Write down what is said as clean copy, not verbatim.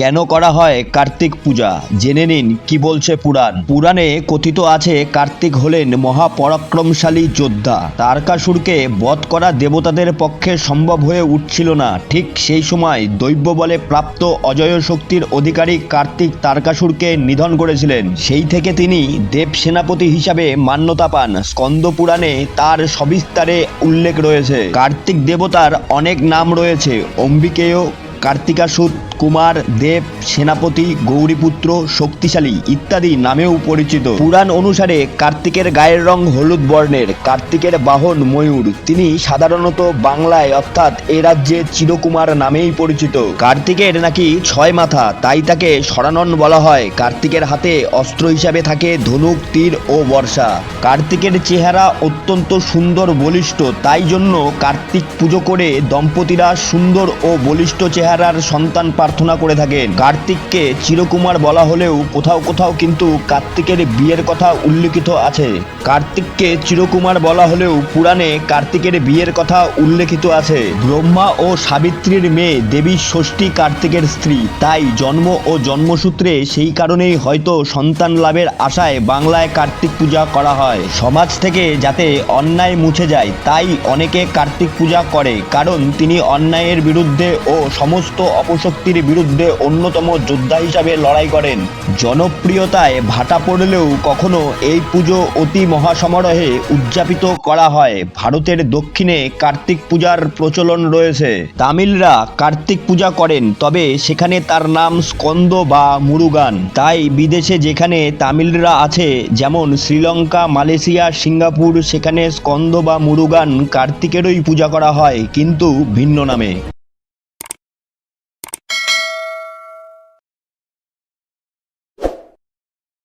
কেন করা হয় কার্তিক পূজা? জেনে নিন কি বলছে পুরাণ। পুরাণে কথিত আছে কার্তিক হলেন মহাপরাক্রমশালী যোদ্ধা। তারকাসুরকে বধ করা দেবতাদের পক্ষে সম্ভব হয়ে উঠছিল না। ঠিক সেই সময় দৈব বলে প্রাপ্ত অজয় শক্তির অধিকারী কার্তিক তারকাসুরকে নিধন করেছিলেন। সেই থেকে তিনি দেব সেনাপতি হিসাবে মান্যতা পান। স্কন্দ পুরাণে তার সবিস্তারে উল্লেখ রয়েছে। কার্তিক দেবতার অনেক নাম রয়েছে: অম্বিকেয়, কার্তিকাসুর, কুমার, দেব, সেনাপতি, গৌরীপুত্র, শক্তিশালী ইত্যাদি নামেও পরিচিত। পুরাণ অনুসারে কার্তিকের গায়ের রং হলুদ বর্ণের। কার্তিকের বাহন ময়ূর। তিনি সাধারণত বাংলায় অর্থাৎ এ রাজ্যে চিরকুমার নামেই পরিচিত। কার্তিকের নাকি 6 মাথা, তাই তাকে সরানন বলা হয়। কার্তিকের হাতে অস্ত্র হিসাবে থাকে ধনুক, তীর ও বর্ষা। কার্তিকের চেহারা অত্যন্ত সুন্দর বলিষ্ঠ, তাই জন্য কার্তিক পুজো করে দম্পতিরা সুন্দর ও বলিষ্ঠ চেহারার সন্তান প্রার্থনা করে থাকেন। কার্তিককে চিরকুমার বলা হলেও কোথাও কোথাও কিন্তু কার্তিকের বিয়ের কথা উল্লেখিত আছে। কার্তিককে চিরকুমার বলা হলেও পুরাণে কার্তিকের বিয়ের কথা উল্লেখিত আছে। ব্রহ্মা ও সাবিত্রীর মেয়ে দেবী ষষ্ঠী কার্তিকের স্ত্রী, তাই জন্ম ও জন্মসূত্রে সেই কারণেই হয়তো সন্তান লাভের আশায় বাংলায় কার্তিক পূজা করা হয়। সমাজ থেকে যাতে অন্যায় মুছে যায় তাই অনেকে কার্তিক পূজা করে, কারণ তিনি অন্যায়ের বিরুদ্ধে ও সমস্ত অপশক্তির বিরুদ্ধে অন্যতম যোদ্ধা হিসাবে লড়াই করেন। জনপ্রিয়তায় ভাটা পড়লেও কখনো এই পুজো অতি মহাসমারোহে উদযাপিত করা হয়। ভারতের দক্ষিণে কার্তিক পূজার প্রচলন রয়েছে। তামিলরা কার্তিক পূজা করেন, তবে সেখানে তার নাম স্কন্দ বা মুরুগান। তাই বিদেশে যেখানে তামিলরা আছে, যেমন শ্রীলঙ্কা, মালয়েশিয়া, সিঙ্গাপুর, সেখানে স্কন্দ বা মুরুগান কার্তিকেরই পূজা করা হয়, কিন্তু ভিন্ন নামে।